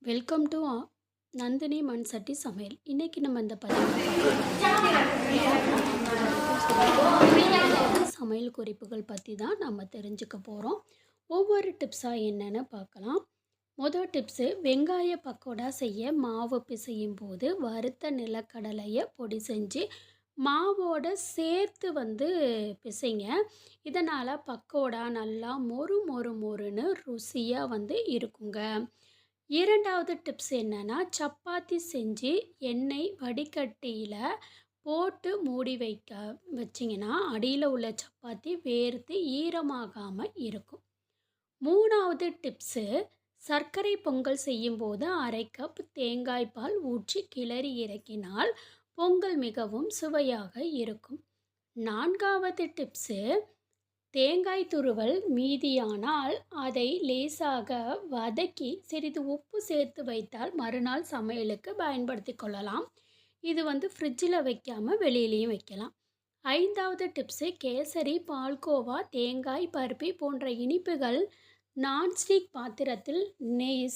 Welcome to Nandini மண் சட்டி சமையல். இன்றைக்கி நம்ம இந்த பதிவில் சமையல் குறிப்புகள் பற்றி தான் நம்ம தெரிஞ்சுக்க போகிறோம். ஒவ்வொரு டிப்ஸாக என்னென்னு பார்க்கலாம். முதல் டிப்ஸு, வெங்காய பக்கோடா செய்ய மாவு பிசையும் போது வறுத்த நிலக்கடலையை பொடி செஞ்சு மாவோட சேர்த்து பிசைங்க. இதனால் பக்கோடா நல்லா மொறு மொறு மொறுன்னு ருசியாக இருக்குங்க. இரண்டாவது டிப்ஸ் என்னென்னா, சப்பாத்தி செஞ்சு எண்ணெய் வடிகட்டியில் போட்டு மூடி வச்சிங்கன்னா அடியில் உள்ள சப்பாத்தி வேர்த்து ஈரமாகாமல் இருக்கும். மூணாவது டிப்ஸு, சர்க்கரை பொங்கல் செய்யும்போது 1/2 கப் தேங்காய் பால் ஊற்றி கிளறி இறக்கினால் பொங்கல் மிகவும் சுவையாக இருக்கும். நான்காவது டிப்ஸு, தேங்காய் துருவல் மீதியானால் அதை லேசாக வதக்கி சிறிது உப்பு சேர்த்து வைத்தால் மறுநாள் சமையலுக்கு பயன்படுத்தி கொள்ளலாம். இது ஃப்ரிட்ஜில் வைக்காமல் வெளியிலையும் வைக்கலாம். ஐந்தாவது டிப்ஸு, கேசரி, பால்கோவா, தேங்காய் பருப்பி போன்ற இனிப்புகள் நான்ஸ்டிக் பாத்திரத்தில்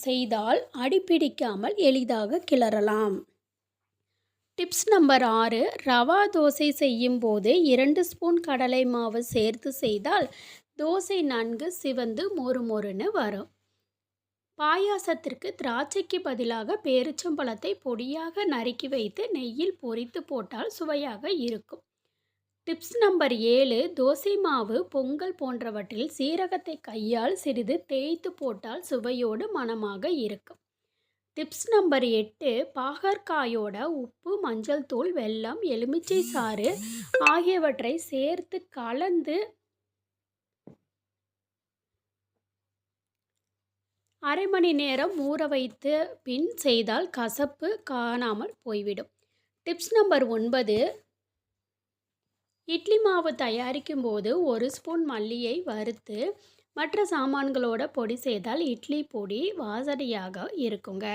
செய்தால் அடிப்பிடிக்காமல் எளிதாக கிளறலாம். டிப்ஸ் நம்பர் 6, ரவா தோசை செய்யும் போது 2 ஸ்பூன் கடலை மாவு சேர்த்து செய்தால் தோசை நன்கு சிவந்து மொறு மொறுன்னு வரும். பாயாசத்திற்கு திராட்சைக்கு பதிலாக பேரிச்சம்பழத்தை பொடியாக நறுக்கி வைத்து நெய்யில் பொரித்து போட்டால் சுவையாக இருக்கும். டிப்ஸ் நம்பர் 7, தோசை மாவு, பொங்கல் போன்றவற்றில் சீரகத்தை கையால் சிறிது தேய்த்து போட்டால் சுவையோடு மணமாக இருக்கும். டிப்ஸ் நம்பர் 8, பாகற்காயோட உப்பு, மஞ்சள் தூள், வெல்லம், எலுமிச்சை சாறு ஆகியவற்றை சேர்த்து கலந்து அரை மணி நேரம் ஊற வைத்து பின் செய்தால் கசப்பு காணாமல் போய்விடும். டிப்ஸ் நம்பர் 9, இட்லி மாவு தயாரிக்கும் போது 1 ஸ்பூன் மல்லியை வறுத்து மற்ற சாமான்களோட பொடி செய்தால் இட்லி பொடி வாசனையாக இருக்குங்க.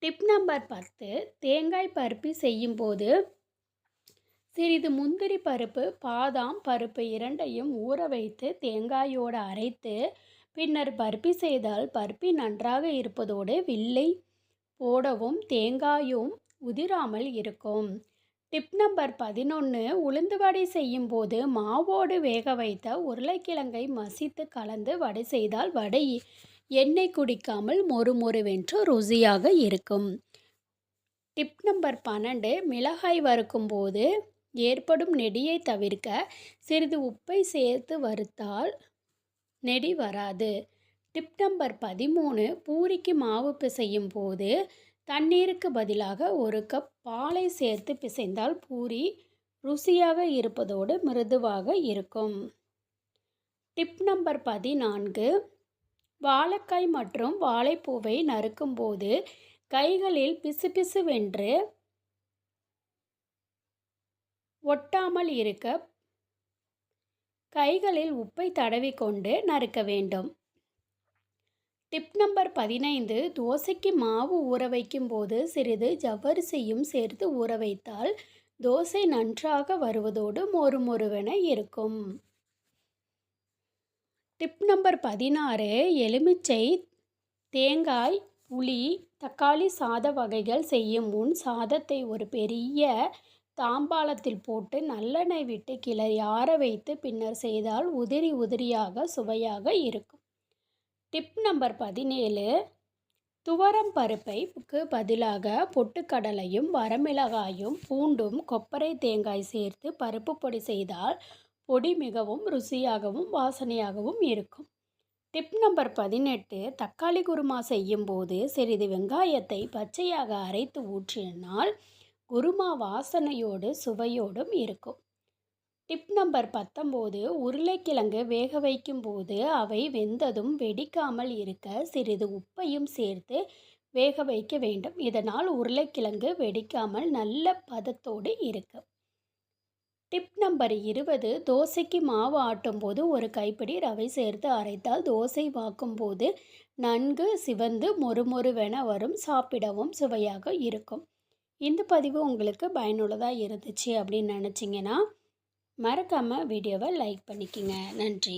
டிப் நம்பர் 10, தேங்காய் பருப்பி செய்யும் போது சிறிது முந்திரி பருப்பு, பாதாம் பருப்பு இரண்டையும் ஊற வைத்து தேங்காயோடு அரைத்து பின்னர் பருப்பி செய்தால் பருப்பி நன்றாக இருப்பதோடு வில்லை போடவும் தேங்காயும் உதிராமல் இருக்கும். டிப் நம்பர் 11, உளுந்து வடை செய்யும் போது மாவோடு வேக வைத்த உருளைக்கிழங்கை மசித்து கலந்து வடை செய்தால் வடை எண்ணெய் குடிக்காமல் மொறு மொறுவென்று ருசியாக இருக்கும். டிப் நம்பர் 12, மிளகாய் வறுக்கும் போது ஏற்படும் நெடியை தவிர்க்க சிறிது உப்பை சேர்த்து வறுத்தால் நெடி வராது. டிப் நம்பர் 13, பூரிக்கு மாவு பிசையும் போது தண்ணீருக்கு பதிலாக 1 கப் பாலை சேர்த்து பிசைந்தால் பூரி ருசியாக இருப்பதோடு மிருதுவாக இருக்கும். டிப் நம்பர் 14, வாழைக்காய் மற்றும் வாழைப்பூவை நறுக்கும் போது கைகளில் பிசுபிசுவென்று ஒட்டாமல் இருக்க கைகளில் உப்பை தடவிக்கொண்டு நறுக்க வேண்டும். டிப் நம்பர் 15, தோசைக்கு மாவு ஊற வைக்கும் போது சிறிது ஜவ்வரிசியும் சேர்த்து ஊற வைத்தால் தோசை நன்றாக வருவதோடு மொறு மொறுவென இருக்கும். டிப் நம்பர் 16, எலுமிச்சை, தேங்காய், புளி, தக்காளி சாத வகைகள் செய்யும் முன் சாதத்தை ஒரு பெரிய தாம்பாளத்தில் போட்டு நல்லெண்ணெய் விட்டு கிளறி ஆற வைத்து பின்னர் செய்தால் உதிரி உதிரியாக சுவையாக இருக்கும். டிப் நம்பர் 17, துவரம் பருப்புக்கு பதிலாக பொட்டுக்கடலையும் வரமிளகாயும் பூண்டும் கொப்பரை தேங்காய் சேர்த்து பருப்பு பொடி செய்தால் பொடி மிகவும் ருசியாகவும் வாசனையாகவும் இருக்கும். டிப் நம்பர் 18, தக்காளி குருமா செய்யும் போது சிறிது வெங்காயத்தை பச்சையாக அரைத்து ஊற்றினால் குருமா வாசனையோடு சுவையோடும் இருக்கும். டிப் நம்பர் 19, உருளைக்கிழங்கு வேக வைக்கும் போது அவை வெந்ததும் வெடிக்காமல் இருக்க சிறிது உப்பையும் சேர்த்து வேக வைக்க வேண்டும். இதனால் உருளைக்கிழங்கு வெடிக்காமல் நல்ல பதத்தோடு இருக்கும். டிப் நம்பர் 20, தோசைக்கு மாவு ஆட்டும் போது 1 கைப்பிடி ரவை சேர்த்து அரைத்தால் தோசை வாக்கும் போது நன்கு சிவந்து மொறுமொறுவென வரும். சாப்பிடவும் சுவையாக இருக்கும். இந்த பதிவு உங்களுக்கு பயனுள்ளதாக இருந்துச்சு அப்படின்னு நினச்சிங்கன்னா மறக்காமல் வீடியோவை லைக் பண்ணிக்கங்க. நன்றி.